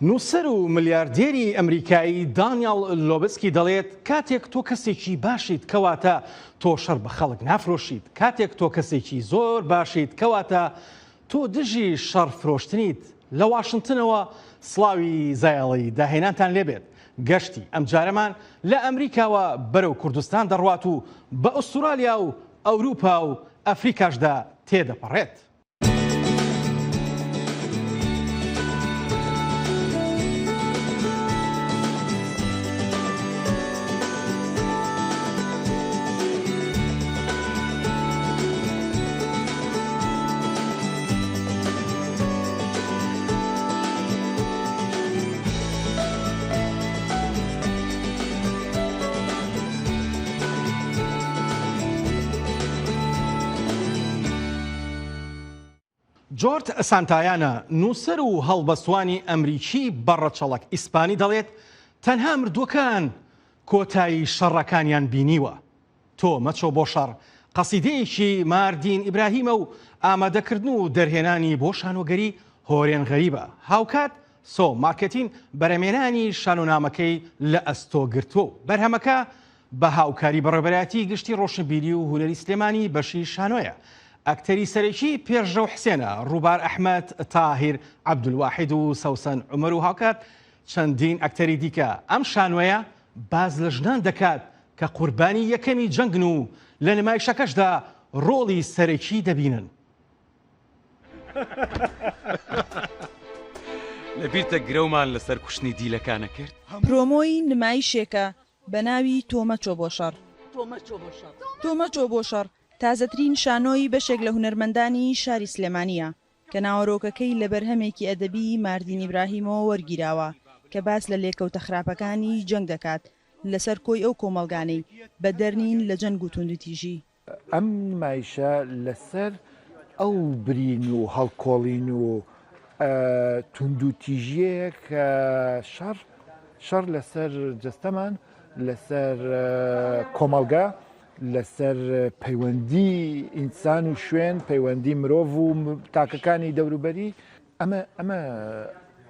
نووسەر و ملیاردێری ئەمریکایی دانیال لۆبسکی دەڵێت کاتێک تۆ کەسێکی باشیت کەواتە تۆ شەڕ بە خەڵک نافرۆشیت، کاتێک تۆ کەسێکی زۆر باشیت کەواتە تۆ دژی شەڕ فرۆشتنیت. لە واشنگتنەوە سڵاوی زایاڵی داهێنانتان لێبێت. گەشتی ئەم جارەمان لە ئەمریکاوە بەرەو کوردستان دەڕوات و بە ئوسترالیا و ئەوروپا و ئەفریکاشدا تێدەپەڕێت. جۆرج سانتایانە نووسەر و هەڵبەستوانی ئەمریکی بەڕەچەڵک ئیسپانی دەڵێت تەنها مردووەکان کۆتایی شەڕەکانیان بینیوە. تۆ مەچۆ بۆ شەڕ قەسیدەیەکی ماردین ئیبراهیمە و ئامادەکردن و دەرهێنانی بۆ شانۆگەری هۆرێن غەریبە. هاوکات سۆ مارکەتین بەرەمێنانی شانۆنامەکەی لە ئەستۆ گرتووە. بەرهەمەکە بە هاوکاری بەڕێبەرایەتی گشتی ڕۆشنبیری و هونەری سلێمانی بەشی شانۆیە. ئەکتەری سەرەکی پێشڕەو حسێنە، ڕووبار ئەحمەد تاهیر، عەبدولواحید و سەوسەن عومەر و هاوکات چەندین ئەکتەری دیکە. ئەم شانۆیە باز لە ژنان دەکات کە قوربانی یەکەمی جەنگن و لە نمایشەکەشدا ڕۆڵی سەرەکی دەبینن. لەبیرتە گرەومان لەسەر کوشتنی دیلەکانە کرد. پرۆمۆی نمایشێکە بە ناوی تۆمەچۆ بۆ شەڕ. تۆمەچۆ بۆ شەڕ تازەترین شانۆی بەشێک لە هونەرمەندانی شاری سلێمانیە کە ناوەڕۆکەکەی لە بەرهەمێکی ئەدەبی ماردین ئیبراهیمەوە وەرگیراوە کە باس لە لێکەوتە خراپەکانی جەنگ دەکات لەسەر کۆی ئەو کۆمەڵگانەی بە دەرنین لە جەنگ و توندوتیژی. ئەم نمایشە لەسەر ئەو برین و هەڵکۆڵین و توندوتیژیەیە کە شەڕ لەسەر جەستەمان، لەسەر کۆمەڵگا، لەسەر پەیوەندی ئینسان و شوێن، پەیوەندی مرۆڤ و تاکەکانی دەوروبەری. ئەمە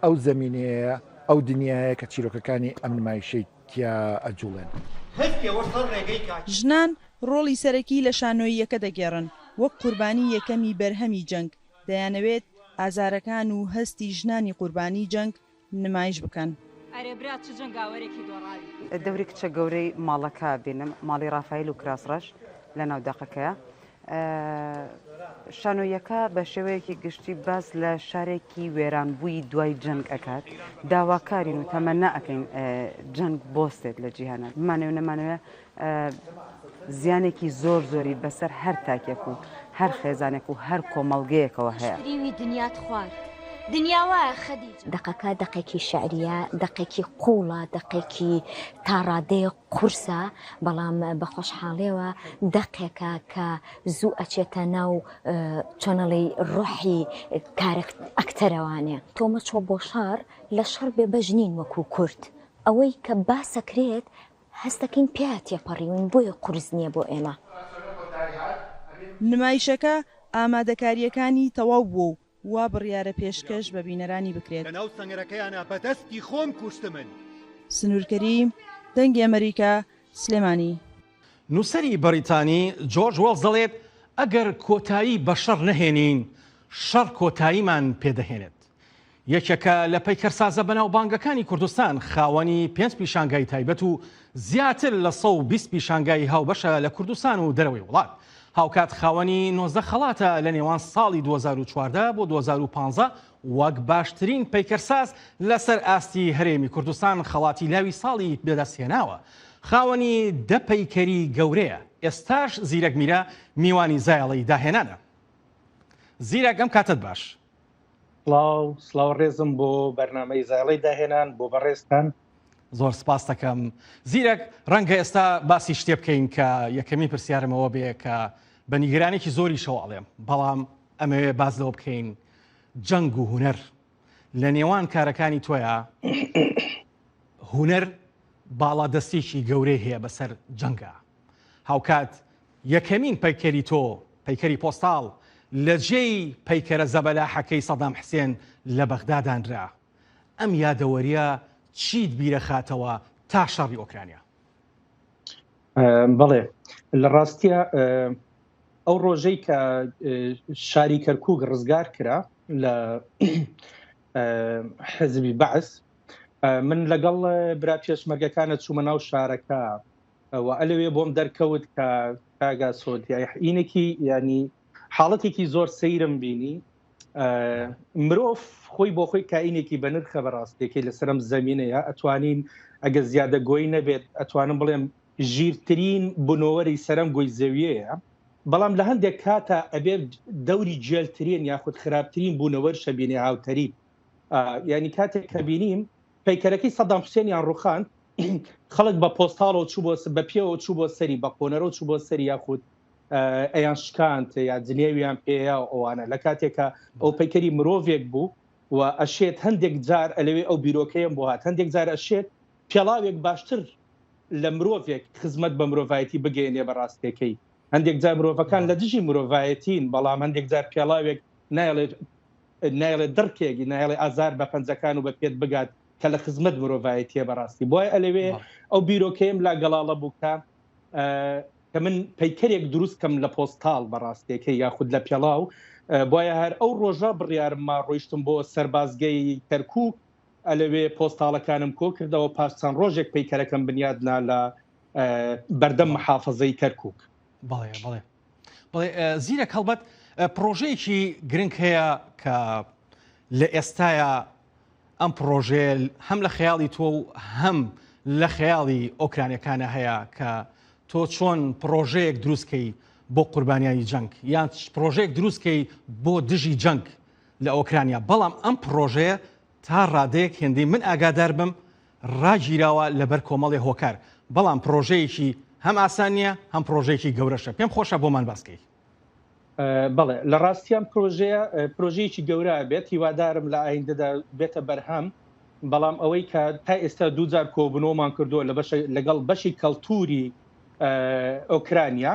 ئەو زەمینەیە، ئەو دنیاە کە چیرۆکەکانی ئەم نمایشەی تیا ئەجوڵێن. ژنان ڕۆڵی سەرەکی لە شانۆییەکە دەگێڕن وەک قوربانی یەکەمی بەرهەمی جەنگ. دەیانەوێت ئازارەکان و هەستی ژنانی قوربانی جەنگ نمایش بکەن. دەوری کچە گەورەی ماڵەکە بینم، ماڵی ڕافایل و کراسڕەش لە ناوداقەکەیە. شانۆیەکە بە شێوەیەکی گشتی باز لە شارێکی وێرانبووی دوای جەنگ ئەکات. داواکارین و تەمەنا ئەەکەین جەنگ بۆستێت لە جیهانە. بمانەوێ نەمانەوێ زیانێکی زۆر زۆری بەسەر هەر تاکێک و هەر خێزانێک و هەر کۆمەڵگەیەکەوە هەیە. دنیات خوارد. دنیاوە خەدیج دقەکە دقێکی شعریە، دقێکی قوڵە، دقێکی تاڕادەیە قورسە، بەڵام بە خۆشحاڵیەوە دقێکە کە زوو ئەچێتە ناو چۆنەڵی ڕۆحی ئەکتەرەوانێ. تۆمەچۆ بۆ شەڕ لە شەڕ بێ بەژنین وەکو کورد. ئەوەی کە باسەکرێت هەستەکەین پێ تێپەڕیون، بۆیە قورس نییە بۆ ئێمە. نمایشەکە ئامادەکاریەکانی تەواو بوو وا بڕیارە پێشکەش بە بینەرانی بکرێت. لەناو سەنگەرەکەیانە بەدەستی خۆم کوشتە من. سنوورکەری دەنگی ئەمریکا سلێمانی. نووسەری بەریتانی جۆرج وێڵز دەڵێت ئەگەر کۆتایی بە شەڕ نەهێنین، شەڕ کۆتاییمان پێدەهێنێت. یەکێکە لە پەیکەرسازە بەناوبانگەکانی کوردستان خاوەنی 5 پیشانگای تایبەت و زیاتر لە 120 پیشانگای هاوبەشە لە کوردستان و دەرەوەی وڵات. هاوکات خاوەنی 19 خەڵاتە لە نێوان ساڵی 2014 بۆ 2015 وەک باشترین پەیکەرساز لەسەر ئاستی هەرێمی کوردستان خەڵاتی لاوی ساڵی بەدەستهێناوە. خاوەنی 10 پەیکەری گەورەیە. ئێستاش زیرەک میرە میوانی زایاڵی داهێنانە. زیرەک ئەم کاتت باش. سڵاو ڕێزم بۆ بەرنامەی زایاڵی داهێنان بۆ بەڕێستان. زۆر سپاس دەکەم. زیرەک ڕەنگە ئێستا باسی شتێ بکەین کە یەکەمی پرسیارمەوە بێ کە بە نیگەرانێکی زۆری شەواڵێم، بەڵام ئەمەوێ باز لەوە بکەین جەنگ و هونەر لە نێوان کارەکانی تۆیە. هونەر باڵادەستێکی گەورەی هەیە بەسەر جەنگە. هاوکات یەکەمین پەیکەری تۆ، پەیکەری پۆستاڵ لە جێی پەیکەرە زەبەلاحەکەی سەدام حسێن لە بەغدا دانرا. ئەم یادەوەریە چیت بیرە خاتەوە تا شەڕی ئۆکرانیا؟ بەڵێ لە ڕاستیە ئەو ڕۆژەی کە شاری کەرکووک ڕزگار کرا لە حزبی بەعث، من لەگەڵ برا پێشمەرگەکانە چوومە ناو شارەکە و ئەلەوێ بۆم دەرکەوت کە کاگا سۆدیایینێکی ینی حاڵەتێکی زۆر سەیرم بینی. مرۆڤ خۆی بۆ خۆی کائینێکی بە نرخە بەڕاستێکی لەسەرم زەمینەیە، ئەتوانین ئەگە زیادە گۆی نەبێت ئەتوانم بڵێم ژیرترین بنەوەری سەرم گۆی زەویەیە، بەڵام لە هەندێک کاتە ئەبێ دەوری جێلترین یاخود خراپترین بوونەوەر شەبینێ هاوتەری. ینی کاتێک کە بینیم پەیکەرەکەی سەدام حوسێنیان ڕوخاند، خەڵک بە پۆستاڵەوە چوو بە پێوە چوو بۆ سەری، بە قۆنەرە چوو بۆ سەری یاخود ئەیان شکاند یا جنێویان پێەیە ئەوانە. لە کاتێکە ئەو پەیکەری مرۆڤێک بوو و ئەشێت هەندێک جار ئەلەوێ ئەو بیرۆکەیەم بۆ هات، هەندێک جار ئەشێت پێڵاوێک باشتر لە مرۆڤێک خزمەت بە مرۆڤایەتی بگەێنێ بەڕاستەکەی. هەندێک جار مرۆڤەکان لە دژی مرۆڤایەتین، بەڵام هەندێک جار پێڵاوێک نایڵێ دڕکێکی نایڵێ ئازار بە پەنجەکان و بە پێت بگات کە لە خزمەت مرۆڤایەتیە بەڕاستی. بۆیە ئەلەوێ ئەو بیرۆکەیم لا گەڵاڵە بووکە کە من پەیکەرێک دروستکەم لە پۆستاڵ بەڕاستێکەکەی یاخود لە پێڵاو. بۆیە هەر ئەو ڕۆژە بڕیارمما ڕۆیشتم بۆ سەربازگەی کەرکووک، ئەلەوێ پۆستاڵەکانم کۆ کردەوە، پاش چەند ڕۆژێک پەیکەرەکەم بنیادنا لە بەردەم محافەزەی کەرکووک. بەڵێ زیرە هەڵبەت پرۆژەیەکی گرنگ هەیە کە لە ئێستاە ئەم پرۆژێ هەم لە خەیاڵی تۆ و هەم لە خەیاڵی ئۆکرانیەکانە هەیە کە تۆ چۆن پرۆژەیەک دروستکەی بۆ قوربانیانی جەنگ یان پرۆژەیەک دروستکەی بۆ دژی جەنگ لە ئۆکرانیا. بەڵام ئەم پرۆژەیە تا ڕادەیەک هێندەی من ئاگادار بم ڕاگیراوە لەبەر کۆمەڵی هۆکار، بەڵام پرۆژەیەکی هەم ئاسان نیە هەم پرۆژەیەکی گەورەشە. پێم خۆشە بۆمان باسکەی. بەڵێ لە ڕاستیان پرۆژەیەکی گەورە بێت، هیوادارم لە ئایندەدا بێتە بەرهەم، بەڵام ئەوەی کە تا ئێستا دووجار کۆبنەوەمان کردووە لەگەڵ بەشی کەڵتوری ئۆکرانیا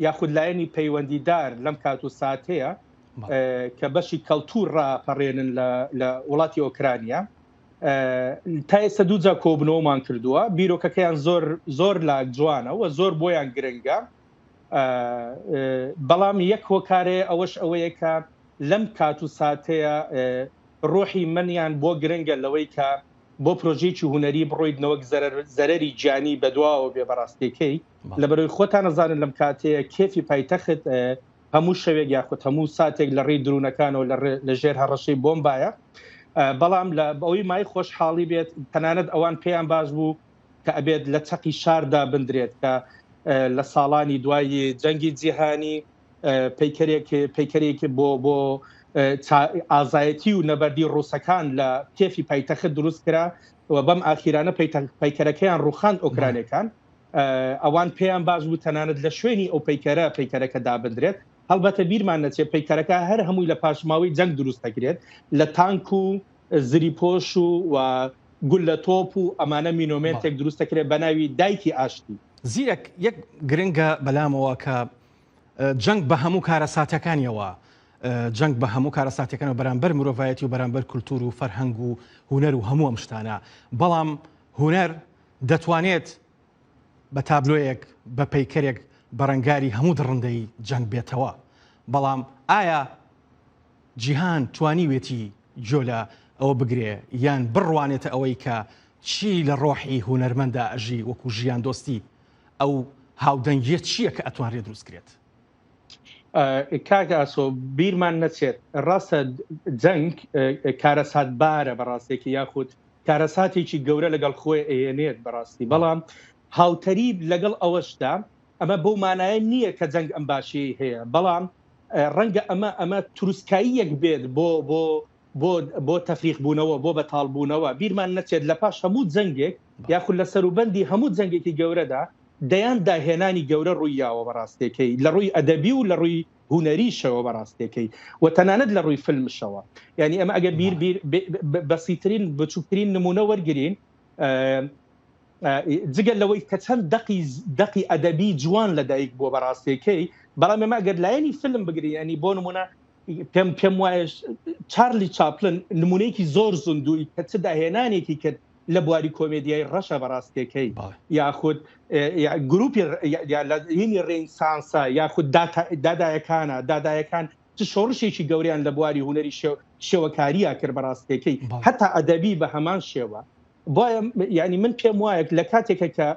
یاخود لایەنی پەیوەندیدار لەم کات و ساتەیە کە بەشی کەڵتور ڕاپەڕێنن لە وڵاتی ئۆکرانیا. تا ئێستا دووجار کۆبنەوەمان کردووە، بیرۆکەکەیان زۆر لاک جوانە و زۆر بۆیان گرنگە، بەڵام یەک هۆکارێ ئەوەش ئەوەیە کە لەم کات و ساتەیە ڕۆحی منیان بۆ گرنگە لەوەی کە بۆ پرۆژێکی هوەری بڕۆیدنەوەک زەرەری گیانی بەدواوە بێ بەڕاستیەکەی. لەبەرەوەی خۆتان نەزانن لەم کاتەیە کێفی پایتەخت هەموو شەوێک یاخود هەموو ساتێک لە ڕێی درونەکانەوە لە ژێر هەڕەشەی بۆمبایە، بەڵام لە ئەوەی مای خۆشحاڵی بێت تەنانەت ئەوان پێیان باش بوو کە ئەبێت لە چەقی شاردا بندرێت کە لە ساڵانی دوای جەنگی جیهانی پەیکەرێکی بۆ ئازایەتی و نەبەردی ڕووسەکان لە کێفی پایتەخت دروست کرا و بەم ئاخیرانە پەیکەرەکەیان ڕوخاند ئۆکرانیەکان. ئەوان پێیان باش بوو تەنانەت لە شوێنی ئەو پەیکەرەکە دابدرێت. هەڵبەتە بیرمان نەچێت پەیکەرەکە هەر هەمووی لە پاشماوەی جەنگ دروست دەکرێت، لە تانک و زریپۆش و گول لە تۆپ و ئەمانە مینۆمێنتێک دروست دەکرێت بە ناوی دایکی ئاشتی. زیرەک یەک گرنگە بەلامەوە کە جەنگ بە هەموو کارەساتەکانیەوە، جەنگ بە هەموو کارەساتەکانەوە بەرامبەر مرۆڤایەتی و بەرامبەر کولتور و فەرهەنگ و هونەر و هەموو ئەم شتانە، بەڵام هونەر دەتوانێت بە تابلۆیەک بە پەیکەرێک بەڕەنگاری هەموو دڕندەی جەنگ بێتەوە. بەڵام ئایا جیهان توانیوێتی جۆ لە ئەوە بگرێ یان بڕوانێتە ئەوەی کە چی لە ڕۆحی هونەرمەندا ئەژی وەکو ژیان دۆستی ئەو هاودەنگیە چییە کە ئەتوانرێت دروستکرێت؟ کاکە ئاسۆ بیرمان نەچێت ڕاستە جەنگ کارەسات بارە بەڕاستێکی یاخود کارەساتێکی گەورە لەگەڵ خۆی ئەێنێت بەڕاستی، بەڵام هاوتەری لەگەڵ ئەوەشدا ئەمە بەو مانایە نییە کە جەنگ ئەم باشی هەیە، بەڵام ڕەنگە ئەمە تروسکاییەک بێت بۆ تەفریق بوونەوە بۆ بەتاڵبوونەوە. بیرمان نەچێت لە پاش هەموو جەنگێک یاخود لە سەروبەندی هەموو جەنگێکی گەورەدا دەیان داهێنانی گەورە ڕوویاوە بەڕاستێکەی لە ڕووی ئەدەبی و لە ڕووی هوەریشەوە بەڕاستێکەی و تەنانەت لە ڕووی فیلمشەوە. یعنی ئەمە ئەگە بەسیترین بچووکترین نمونە وەرگرین جگەل لەوەی کە چەند دەقی ئەدەبی جوان لەدایک بۆ بەڕاستێکەی، بەڵام ئێمە ئەگەر لایەنی فیلم بگرین، ینی بۆ نمونە پێم وایە چارلی چاپلن نمونەیەکی زۆر زندوی کە چ داهێنانێکی کرد لە بواری کۆمێدیای ڕەشە بەڕاستیەکەی یاخود گروپی هینی ڕێنسانسا یاخود دادایەکان چ شۆڕشێکی گەوریان لە بواری هوەری شێوەکاریە کرد بەڕاستیەکەی هەتا ئەدەبی بە هەمان شێوە بۆیە ینی من پێم وایە لە کاتێکە کە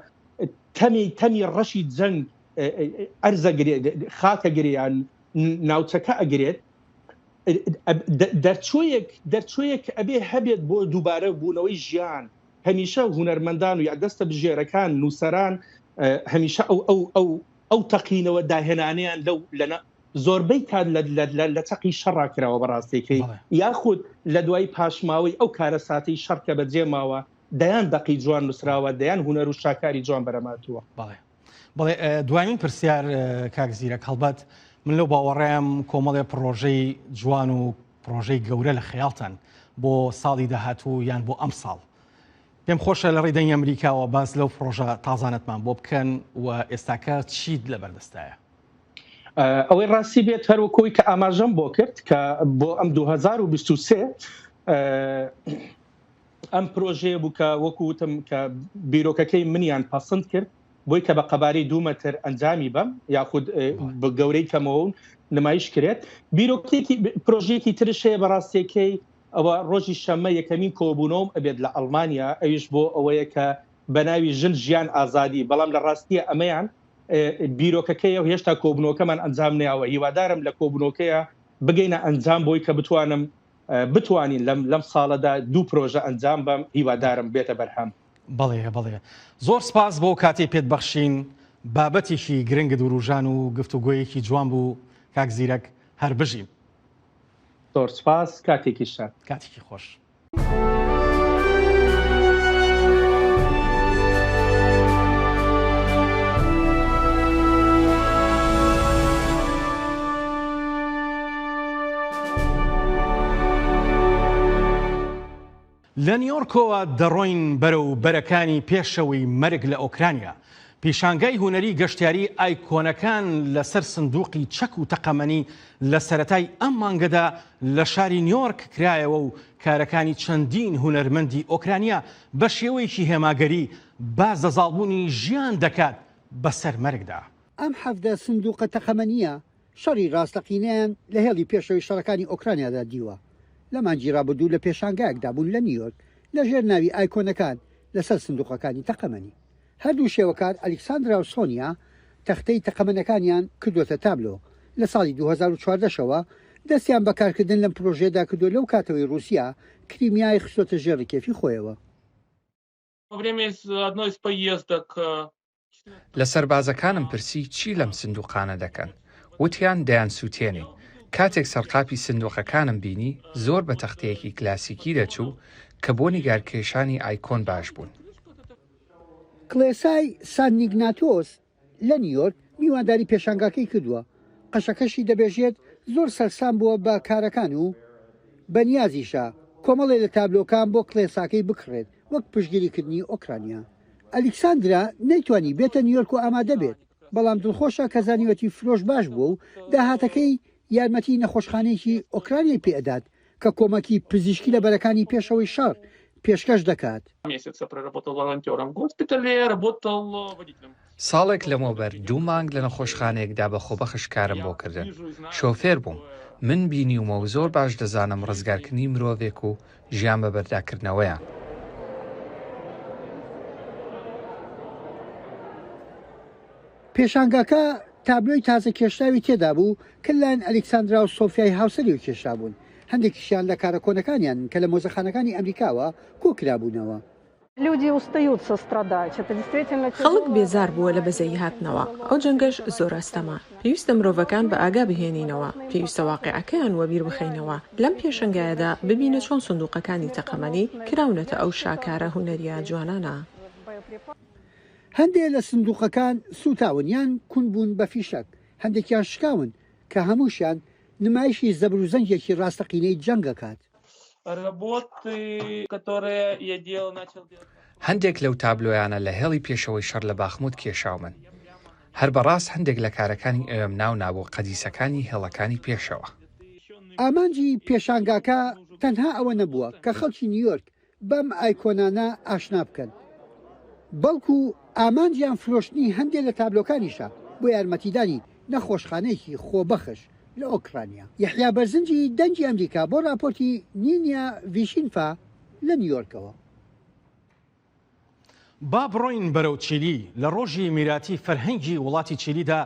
تەمی ڕەشی جەنگ ئەرزە خاکە گریان ناوچەکە ئەگرێت دەرچۆیەک ئەبێ هەبێت بۆ دووبارە بوونەوەی ژیان هەمیشە هونەرمەندان و یا دەستە بژێرەکان نووسەران هەمیشە ئەو تەقینەوە داهێنانیان لەو زۆربەی کات لە چەقی شەڕاکراوە بەڕاستیەکەی یاخود لە دوای پاشماوەی ئەو کارە ساتەی شەڕکە بەجێماوە دەیان دەقی جوان نووسراوە دەیان هونەر و شاکاری جوان بەرەماتووە. بەڵێ دوایین پرسیار کاک زیرەک هەڵبەت من لەو باوەڕێم کۆمەڵێ پرۆژەی جوان و پرۆژەی گەورە لە خەیاڵتان بۆ ساڵی داهاتوو یان بۆ ئەم ساڵ پێم خۆشە لە ڕێدەنگی ئەمریکاوە باس لەو پرۆژە تازانەتمان بۆ بکەن و ئێستاکە چیت لەبەردەستایە؟ ئەوەی ڕاستی بێت هەروەکۆی کە ئاماژەم بۆ کرد کە بۆ ئەم 2023 ئەم پرۆژەیە بوو کە وەکوتم کە بیرۆکەکەی منیان پەسەند کرد بۆی کە بە قەبارەی 2 مەتر ئەنجامی بەم یاخود بە گەورەی کەمەوە نمایش کرێت پرۆژەیەکی ترشەیە بەڕاستیەکەی ئەوە ڕۆژی شەممە یەکەمین کۆبوونەوەم ئەبێت لە ئەڵمانیا ئەویش بۆ ئەوەیە کە بەناوی ژن ژیان ئازادی بەڵام لە ڕاستیە ئەمەیان بیرۆکەکەیە و هێشتا کۆبوونەوەکەمان ئەنجام نەیەوە هیوادارم لە کۆبوونەوەکەیە بگەینە ئەنجام بۆی کە بتوانین لەم ساڵەدا 2 پرۆژە ئەنجام بەم هیوادارم بێتە بەرهەم. بەڵێ زۆر سپاس بۆ کاتی پێت بەخشین بابەتێکی گرنگە دووروژان و گفتوگۆیەکی جوان بوو کاک زیرەک هەر بژیم. زۆر سپاس کاتێکی شاد کاتێکی خۆش. لە نیویۆرکەوە دەڕۆین بەرەو بەرەکانی پێشەوەی مەرگ لە ئۆکرانیا پیشانگای هونەری گەشتیاری ئایکۆنەکان لەسەر سندوقی چەک و تەقەمەنی لە سەرەتای ئەم مانگەدا لە شاری نیویۆرک کرایەوە و کارەکانی چەندین هونەرمەندی ئۆکرانیا بە شێوەیەکی هێماگەری باز دەزاڵبوونی ژیان دەکات بەسەر مەرگدا. ئەم حەفدە سندوقە تەقەمەنیە شەڕی ڕاستەقینەیان لە هێڵی پێشەوەی شەڕەکانی ئۆکرانیادا دیوە. لە مانجی ڕابردوو لە پێشانگایەکدا بوون لە نیویۆرک لە ژێر ناوی ئایکۆنەکان لەسەر سندوقەکانی تەقەمەنی. هەردوو شێوەکار ئەلیکساندرا و سۆنیا تەختەی تەقەمەنەکانیان کردوتە تابلۆ لە ساڵی 2014شەوە دەستیان بەکارکردن لەم پرۆژێدا کردو لەو کاتەوەی رووسیا کریمیای خستۆتە ژێڕی کێفی خۆیەوە. لە سەربازەکانم پرسی چی لەم سندوقانە دەکەن وتیان دەیان سووتێنێ. کاتێک سەرقاپی سندوقەکانم بینی زۆر بە تەختەیەکی کلاسیکی دەچوو کە بۆ نیگارکێشانی ئایکۆن باش بوون. کلێسای سانیگناتۆس لە نیویۆرک میوانداری پێشانگاکەی کردووە. قەشەکەشی دەبێژێت زۆر سەرسام بووە بە کارەکان و بەنیازیشە کۆمەڵێ لە تابلۆکان بۆ کلێساکەی بکڕێت وەک پشتگیریکردنی ئۆکرانیا. ئەلیکساندرا نەیتوانی بێتە نیویۆرک و ئامادە بێت بەڵام دڵخۆشە کە زانیوەتی فرۆش باش بووە و داهاتەکەی یارمەتی نەخۆشخانەیەکی ئۆکرانیای پێدات کە کۆمەکی پزیشکی لە بەرەکانی پێشەوەی شەڕ پێشکەش دەکات. ساڵێک لەمەوبەر 2 مانگ لە نەخۆشخانەیەکدا بە خۆبەخش کارم بۆ کردن. شۆفێر بووم. من بینیومە و زۆر باش دەزانم ڕزگارکردنی مرۆڤێک و ژیان بە بەرداکردنەوەیە. پێشانگاکە تابلۆی تازە کێشراوی تێدا بوو کە لایەن ئەلیکساندرا و سۆفیای هاوسەری و کێشرا بوون. هەندێکیشیان لە کارەکۆنەکانیان کە لە مۆزەخانەکانی ئەمریکاوە کۆکرابوونەوە. خەڵک بێزار بووە لە بەزەی هاتنەوە. ئەو جەنگەش زۆر ئەستەما. پێویستە مرۆڤەکان بە ئاگا بهێنینەوە. پێویستە واقعەکەیان وەبیر بخەینەوە. لەم پێشنگایەدا ببینە چۆن سندوقەکانی تەقەمەنی کراونەتە ئەو شاکارە هونەریە جوانانە. هەندێک لە سندوقەکان سوتاون یان کون بوون بە فیشک. هەندێکیان شکاون کە هەمووشیان نمایشی زەبر و زەنگێکی ڕاستەقینەی جەنگەکات. هەندێک لەو تابلۆیانە لە هێڵی پێشەوەی شەڕ لە باخموت کێشاومن. هەر بەڕاست هەندێک لە کارەکانی ئەوێم ناو نابوو قەدیسەکانی هێڵەکانی پێشەوە. ئامانجی پێشانگاکە تەنها ئەوە نەبووە کە خەڵکی نیویۆرک بەم ئایکۆنانە ئاشنا بکەن، بەڵکو ئامانجیان فرۆشتنی هەندێک لە تابلۆکانیشە بۆ یارمەتیدانی نەخۆشخانەیەکی خۆبەخش لە ئۆکرانیا. یحیا بەرزنجی دەنگی ئەمریکا بۆ راپۆرتی نینیا ڤیشینفا لە نیویۆرکەوە. با بڕۆین بەرەو چیلی. لە ڕۆژی میراتی فەرهەنگی وڵاتی چیلیدا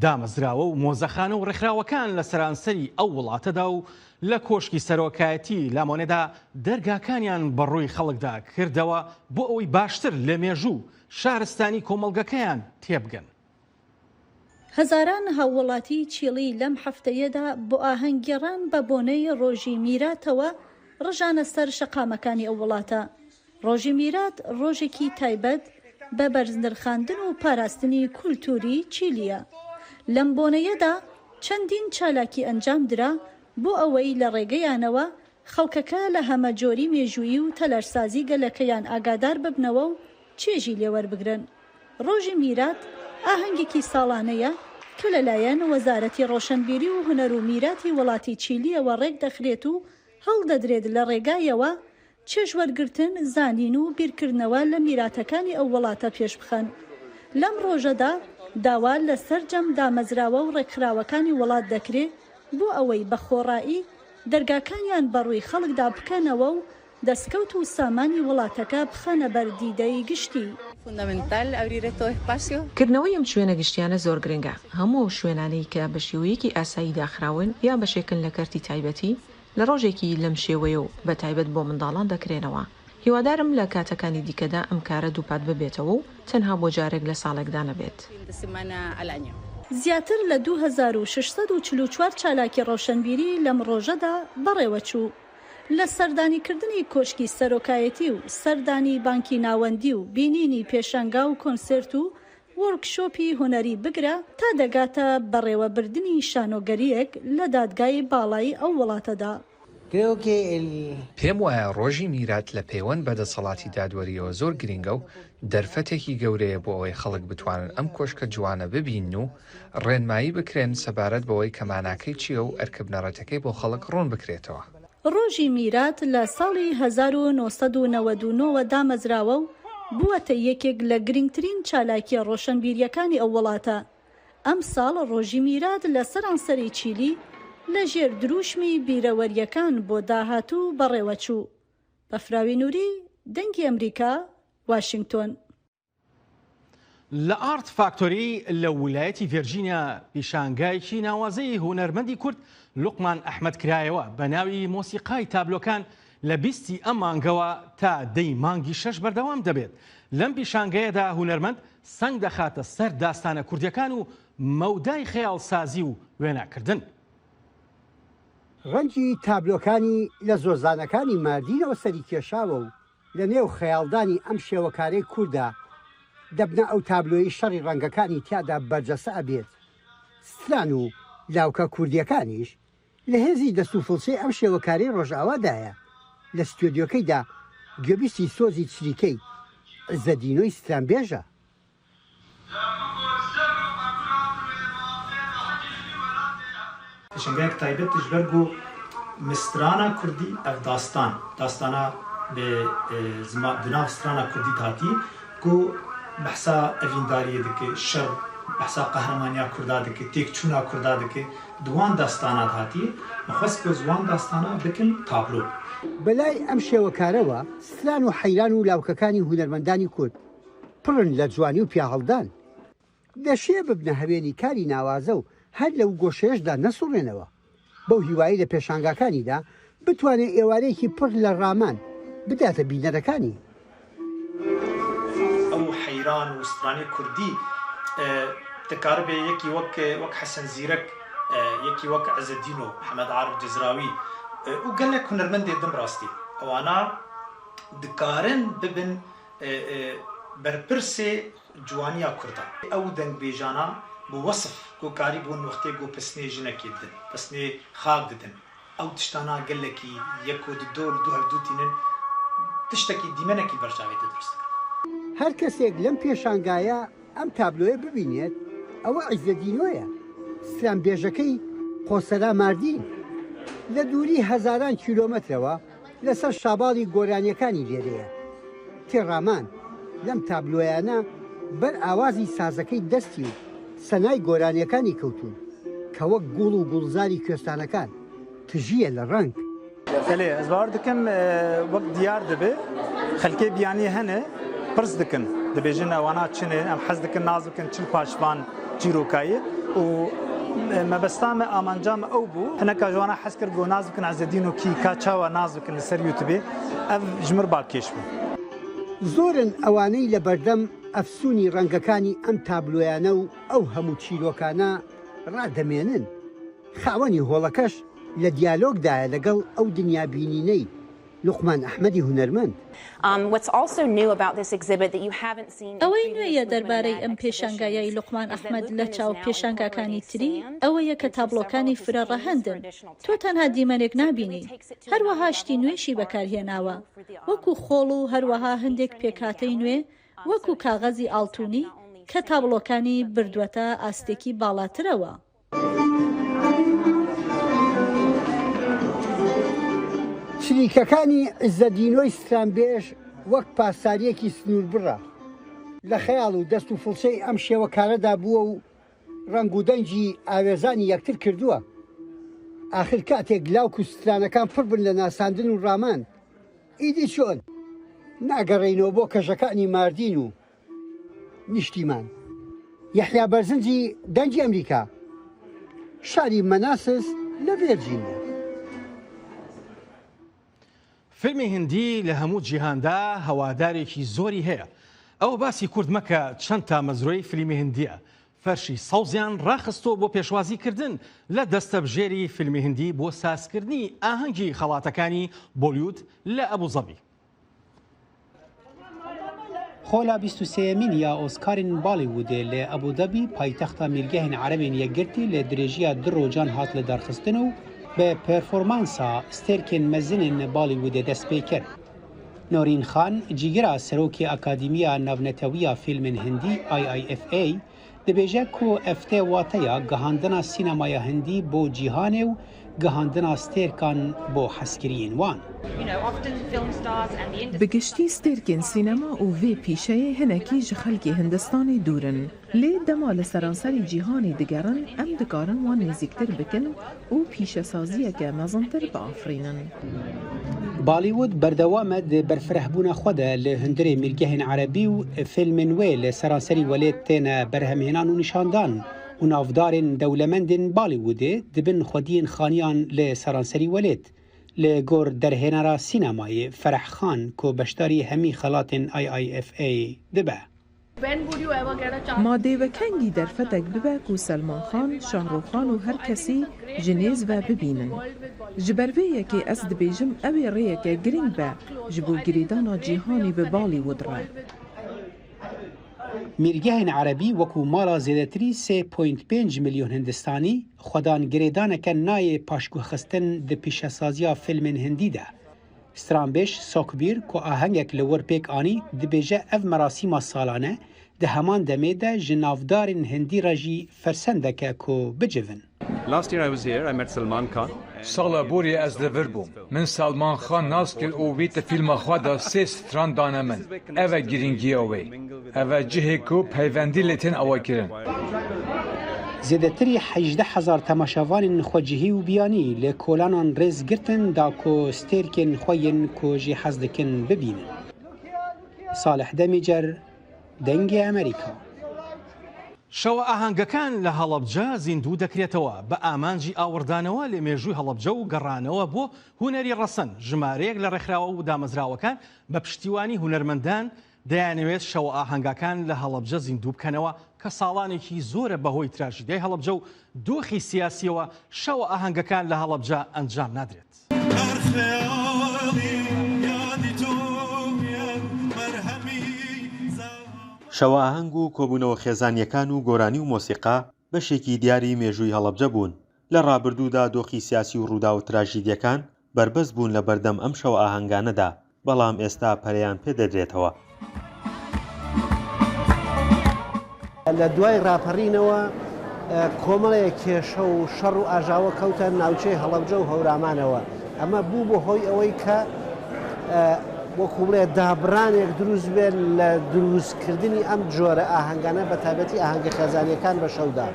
دامەزراوە و مۆزەخانە و ڕێکخراوەکان لە سەرانسەری ئەو وڵاتەدا و لە کۆشکی سەرۆکایەتی لامۆنێدا دەرگاکانیان بەڕووی خەڵکدا کردەوە بۆ ئەوەی باشتر لە مێژوو شارستانی کۆمەڵگەکەیان تێبگەن. هەزاران هاوڵاتی چیلی لەم هەفتەیەدا بۆ ئاهەنگگێڕان بە بۆنەی ڕۆژی میراتەوە ڕژانە سەر شەقامەکانی ئەو وڵاتە. ڕۆژی میرات ڕۆژێکی تایبەت بە بەرزنرخاندن و پاراستنی کولتوری چیلیە. لەم بۆنەیەدا چەندین چالاکی ئەنجام درا بۆ ئەوەی لە ڕێگەیانەوە خەڵکەکە لە هەمەجۆری مێژوویی و تەلەرسازی گەلەکەیان ئاگادار ببنەوە و چێژی لێوەربگرن. ڕۆژی میرات ئاهەنگێکی ساڵانەیە کە لەلایەن وەزارەتی ڕۆشنبیری و هونەر و میراتی وڵاتی چیلیەوە ڕێک دەخرێت و هەڵدەدرێت لە ڕێگایەوە چێژوەرگرتن، زانین و بیرکردنەوە لە میراتەکانی ئەو وڵاتە پێش بخەن. لەم ڕۆژەدا داوا لە سەرجەم دامەزراوە و ڕێکخراوەکانی وڵات دەکرێت بۆ ئەوەی بە خۆڕایی دەرگاکانیان بەڕووی خەڵکدا بکەنەوە و دەستکەوت و سامانی وڵاتەکە بخەنە بەردیدەی گشتی. کردنەوەی ئەم شوێنە گشتیانە زۆر گرنگە. هەموو شوێنانەی کە بە شێوەیەکی ئاسایی داخراون یا بەشێکن لە کەرتی تایبەتی لە ڕۆژێکی لەم شێوەیە و بە تایبەت بۆ منداڵان دەکرێنەوە. هیوادارم لە کاتەکانی دیکەدا ئەم کارە دووپات ببێتەوە و تەنها بۆ جارێک لە ساڵێکدا نەبێت. زیاتر لە 2644 چالاکی ڕۆشنبیری لەم ڕۆژەدا بەڕێوە چوو. لە سەردانیکردنی کۆشکی سەرۆکایەتی و سەردانی بانکی ناوەندی و بینینی پێشانگا و کۆنسرت و وەرکشۆپی هوەری بگرە تا دەگاتە بەڕێوەبردننی شانۆگەریەک لە دادگای باڵایی ئەو وڵاتەدا. پێم وایە ڕۆژی میرات لە پەیوەند بەدەسەڵاتی دادوەریەوە زۆر گرنگە و دەرفەتێکی گەورەیە بۆ ئەوەی خەڵک بتوانن ئەم کۆشکە جوانە ببین و ڕێنمایی بکرێن سەبارەت بەوەی کەماناکەی چییە و ئەرکبنەڕەتەکەی بۆ خەڵک ڕۆن بکرێتەوە. ڕۆژی میرات لە ساڵی 1999 دامەزراوە و بووەتە یەکێک لە گرنگترین چالاکیە ڕۆشنبیریەکانی ئەو وڵاتە. ئەم ساڵ ڕۆژی میرات لە سەرانسەری چیلی لە ژێر دروشمی بیرەوەریەکان بۆ داهاتوو بەڕێوەچوو. بەفراوی نووری، دەنگی ئەمریکا، واشنگتۆن. لە ئارت فاکتۆری لە ویلایەتی ڤێرجینیا پیشانگایکی ناوازەی هونەرمەندی کورد لوقمان ئەحمەد کرایەوە بە ناوی مۆسیقای تابلۆکان لە 20 ئەم مانگەوە تا 10 مانگی 6 بەردەوام دەبێت. لەم پیشانگەیەدا هونەرمەند سەنگ دەخاتە سەر داستانە کوردیەکان و مەودای خەیاڵسازی و وێناکردن. ڕەنگی تابلۆکانی لە زۆرزانەکانی ماردینەوە سەری کێشاوە و لە نێو خەیاڵدانی ئەم شێوەکارەی کووردا دەبنە ئەو تابلۆی شەڕی ڕەنگەکانی تیادا بەرجەسە ئەبێت. ستران و لاوکە کوردیەکانیش لە هێزی دەسوفڵچەی ئەم شێوەکاری ڕۆژئاوادایە. لە ستۆدیۆکەیدا گوێبیستی سۆزی چریکەی زەدینۆی سترانبێژە. پیشنگایك تایبەتش بەرگ و مسترانە کوردی ئەف داستانە بناو سترانە کوردی هاتی کو بەحسا ئەڤینداریە دکە شەڕ بەحسا قەهرەمانیا کووردا دکە تێکچوونا کووردا دکە دوان داستانات هاتی مەخواست کە زوان داستانە بکەن تابلۆ. بەلای ئەم شێوەکارەوە ستران و حەیران و لاوکەکانی هونەرمەندانی کورد پڕن لە جوانی و پیاهەڵدان. دەشێ ببنە هەوێنی کاری ناوازە و هەر لەو گۆشەیەشدا نەسوڕێنەوە. بەو هیوایی لە پێشانگاکانیدا بتوانێت ئێوارەیەکی پڕ لە ڕامان بداتە بینەرەکانی. ئەو حەیران و سترانی کوردی دەکارە بێ یەکی وەک حەسەن زیرەک، یەکی وەک عەزەدین و محەممەد عارف جزراوی و گەلێک هونەرمەندێ دم ڕاستی ئەوانە دکارن ببن بەرپرسێ جوانیا کووردا. ئەو دەنگبێژانە بۆ وەصف گۆکاری بۆ نوختێک و پسنێ ژنەکێ دن پسنێ خاک ددن. ئەو تشتانە گەلێکی یەک و دو هەردووتینن تشتێکی دیمەنێکی بەرچاوێتە دروست. هەر کەسێک لەم پێشانگایە ئەم تابلۆیە ببینێت ئەوە عیزەدینۆیە، سترانبێژەکەی قۆسەرا ماردین. لە دووری هەزاران کیلۆمەترەوە لەسەر شاباڵی گۆرانیەکانی لێرەیە. تێڕامان لەم تابلۆیانە بەر ئاوازی سازەکەی دەستی و سەنای گۆرانیەکانی کەوتون کە وەک گوڵ و گوڵزاری کوێستانەکان تژیە لە ڕنگ. ئەلێ ئەس باوەڕ دەکەم وەک دیار دەبێ خەلکێ بیانی هەنێ پرس دکن دەبێژن ئەوانە چنێ ئەم حەز دکن ناز بکەن چل پاشوان چیرۆکایە و مەبەستامە ئامانجامە ئەو بوو هەنەکە جوانە حەز کرد بۆ ناز بکەن عەزەدین و کیکا چاوە ناز بکەن لەسەر یوتیوبێ ئەم ژمر باکێش بوو. زۆرن ئەوانەی لە بەردەم ئەفسوونی ڕەنگەکانی ئەم تابلۆیانە و ئەو هەموو چیرۆکانە ڕادەمێنن. خاوەنی هۆڵەکەش لە دیالۆگدایە لەگەڵ ئەو دنیابینینەی لوقمان ئەحمەدی هونەرمەند. ئەوەی نوێیە دەربارەی ئەم پێشانگایەی لوقمان ئەحمەد لە چاو پێشانگاکانی تری ئەوەیە کە تابلۆکانی فرە ڕەهەندن تۆ تەنها دیمەنێک نابینی هەروەها شتی نوێشی بەکارهێناوە وەکو خۆڵ و هەروەها هەندێک پێکاتەی نوێ وەکو کاغەزی ئاڵتونی کە تابلۆکانی بردووەتە ئاستێکی باڵاترەوە. شریکەکانی عزەدینۆی سترانبێژ وەک پاساریەکی سنوور بڕە لە خەیاڵ و دەست و فڵچەی ئەم شێوەکارەدا بووە و ڕنگ و دەنجی ئاوێزانی یەکتر کردووە. ئاخر کاتێک لاوک و سترانەکان پڕ بن لە ناساندن و ڕامان ئیدی چۆن ناگەڕێینەوە بۆ کەژەکانی ماردین و نیشتیمان. یەحیا بەرزنجی دەنجی ئەمریکا شاری مەناسس لە ڤێرجینیا. فیلمی هندی لە هەموو جیهاندا هەوادارێکی زۆری هەیە. ئەو باسی کورد مەکە چەند تا مەزرۆی فیلمی هندیە. فەرشی سەوزیان ڕاخستۆ بۆ پێشوازیکردن لە دەستەبژێری فیلمی هندی بۆ سازکردنی ئاهەنگی خەڵاتەکانی بۆلیوود لە ئەبوزەبی. خۆلا 23مین یا ئۆسکارین بالیوودێ لە ئەبودەبی پایتەختە میرگەهین عەرەبین یەکگرتی لە درێژیە دو ڕۆژان هات لە دەرخستن و بە پێرفۆرمانسا ستێرکên مەزنên بالیوودê dest pê kir. Norîn Xan cîgira serokê Akademiya Navnetewiya Fîlmên Hindî IIFA dibêje ku ev tê wateya gihandina sînemaya Hindî bo cîhanê û gihandina stêrkan bo hezkiriyên wan. Bi giştî stêrkên sînema û vê pîşeyê hinekî ji xelkê Hindistanê dûr in. Lê dema li seranserî cîhanê digerin em dikarin wan nêzîktir bikin û pîşesaziyeke mezintir biafrînin. Bollywood berdewam e di berfirehbûna xwe de li hundirê mîrgehên erebî û fîlmên wê li seranserî welêt têne berhemhênan û nîşandan û navdarên dewlemendên Bollywoodê dibin xwediyên xaniyan li seranserî welêt. Li gor derhênera sînemayê Fereh Xan ku beşdarî hemî xelatên IIFA dibe. Ma dêvekengî derfetek bibe ku Selman Xan, Şahrûxan û her kesî ji nêz ve bibînin. Ji ber vê yekê ez dibêjim ew ê rêyeke giring be ji bo girêdana cîhanê bi Bollywood re. Mîrgehên erebî wekû mala zêdetirî 3.5 milyon Hindistanî xwedan girêdaneke nayê paşguhxistin di pîşesaziya fîlmên Hindî de. Stranbêj Sokbîr ku ahengek li wir pêk anî dibêje ev merasîma salane di heman demê de ji navdarên Hindî re jî fersendeke ku bicivin. Last year I was here, I met Salman Khan. Sala borî ez li vir bûm. Min Salman Xan nas kir û wî te fîlma xwe da sê stran dane min. Ev e girîngiya wê. Ev e cihê ku peywendî lê tên awa kirin. Zêdetirî 18,000 temaşevanên xwecihî û biyanî li kolanan rêz girtin da ku stêrkên xwe yên ku jî hez dikin bibînin. Salih Demîcer, Dengê Amerîka. شەوە ئاهەنگەکان لە هەڵەبجە زیندوو دەکرێتەوە بە ئامانجی ئاوردانەوە لە مێژووی هەڵەبجە و گەڕانەوە بۆ هونەری ڕەسەن. ژمارەیەک لە ڕێکخراوە و دامەزراوەکان بە پشتیوانی هونەرمەندان دەیانەوێت شەوە ئاهەنگەکان لە هەڵەبجە زیندوو بکەنەوە کە ساڵانێکی زۆرە بەهۆی تراژیدەی هەڵەبجە و دۆخی سیاسیەوە شەوە ئاهەنگەکان لە هەڵەبجە ئەنجام نادرێت. شەوە ئاهەنگ و کۆبوونەوە خێزانیەکان و گۆرانی و مۆسیقا بەشێکی دیاری مێژووی هەڵەبجە بوون. لە ڕابردوودا دۆخی سیاسی و ڕوودا و تراژیدیەکان بربەست بوون لە بەردەم ئەم شەوە ئاهەنگانەدا، بەڵام ئێستا پەرەیان پێدەدرێتەوە. لە دوای ڕاپەڕینەوە کۆمەڵەیە کێشە و شەڕ و ئاژاوە کەوتە ناوچەی هەڵەبجە و هەورامانەوە ئەمە بوو بۆ هۆی ئەوەی کە وەکو بڵێ دابڕانێک دروست بێت لە دروستکردنی ئەم جۆرە ئاهەنگانە بە تایبەتی ئاهەنگە خێزانیەکان بە شەودا.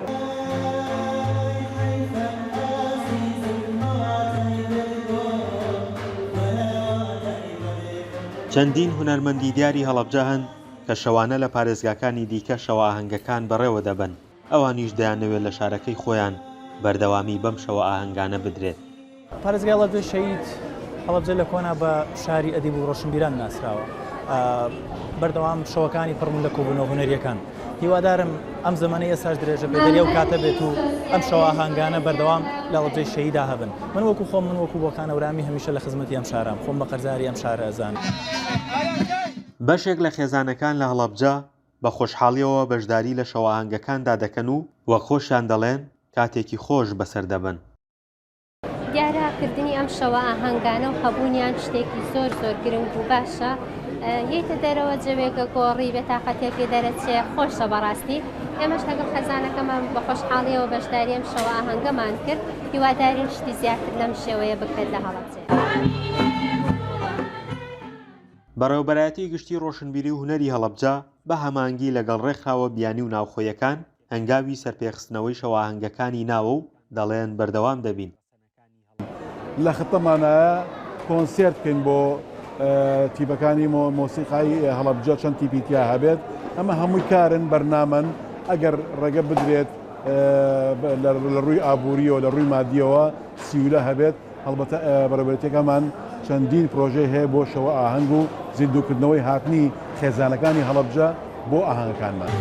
چەندین هونەرمەندی دیاری هەڵەبجە هەن کە شەوانە لە پارێزگاکانی دیکە شەوە ئاهەنگەکان بەڕێوە دەبن ئەوانیش دەیانەوێت لە شارەکەی خۆیان بەردەوامی بەم شەوە ئاهەنگانە بدرێت. پارێزگای هەڵەبجە شەید هەڵەبجە لە کۆنا بە شاری ئەدیب و ڕۆشنبیران ناسراوە بەردەوام شەوەکانی پڕمون لە کۆبوونەوە هونەریەکان هیوادارم ئەم زەمانەی ئێساش درێژە بێدەریە و کاتە بێت و ئەم شەوە ئاهەنگانە بەردەوام لە هەڵەبجەی شەیدا هەبن. من وەکو خۆم من وەکو بۆکانە ورامی هەمیشە لە خزمەتی ئەم شارام خۆم بە قەرزاری ئەم شارە ئەزان. بەشێک لە خێزانەکان لە هەڵەبجە بە خۆشحاڵیەوە بەشداری لە شەوە ئاهەنگەکاندا دەکەن و وەک خۆشیان دەڵێن کاتێکی خۆش بەسەر دەبن. دیارەکردنی ئەم شەوە ئاهەنگانە و هەبوونیان شتێکی زۆر زۆر گرنگ و باشە یەتە دەرەوە جەوێکە گۆڕی بێ تاقەتێکی دەرەچێ خۆشە بەڕاستی ئێمەش لەگەڵ خەزانەکەمان بە خۆشحاڵیەوە بەشداری ئەم شەوە ئاهەنگەمان کرد هیوادارین شتی زیاتر لەم شێوەیە بکرێت لە هەڵەبجە. بەڕێوەبەرایەتی گشتی ڕۆشنبیری و هونەری هەڵەبجە بە هەمانگی لەگەڵ ڕێکخراوە بیانی و ناوخۆیەکان هەنگاوی سەرپێخستنەوەی شەوە ئاهەنگەکانی ناوە و دەڵێن بەردەوام دەبین. لە خەتەمانایە کۆنسێرت بکەین بۆ تیپەکانی مۆسیقای هەڵەبجە چەند تیپی تیا هەبێت ئەمە هەمووی کارن بەرنامەن ئەگەر ڕێگە بدرێت لە ڕووی ئابووریەوە لە ڕووی مادیەوە سیولە هەبێت هەڵبەتە بەڕێوەبەرێتەکەمان چەندین پرۆژێ هەیە بۆ شەوە ئاهەنگ و زیندووکردنەوەی هاتنی خێزانەکانی هەڵەبجە بۆ ئاهەنگەکانمان.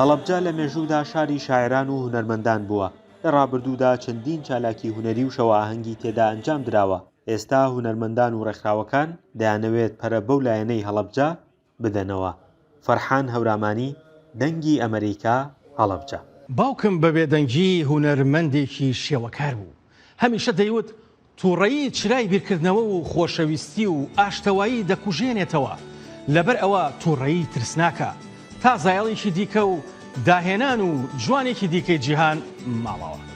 هەڵەبجە لە مێژوودا شاری شاعران و هونەرمەندان بووە. لە ڕابردوودا چەندین چالاکی هونەری و شەوە ئاهەنگی تێدا ئەنجام دراوە. ئێستا هونەرمەندان و ڕێکخراوەکان دەیانەوێت پەرە بەو لایەنەی هەڵەبجە بدەنەوە. فەرحان هەورامانی، دەنگی ئەمریکا، هەڵەبجە. باوکم بە بێدەنگی هونەرمەندێکی شێوەکار بوو. هەمیشە دەیوت تووڕەیی چرای بیرکردنەوە و خۆشەویستی و ئاشتەوایی دەکوژێنێتەوە. لەبەر ئەوە تووڕەیی ترسناکە تا زایڵێکی دیکە و داهێنان و جوانێکی دیکەی جیهان ماڵەوە.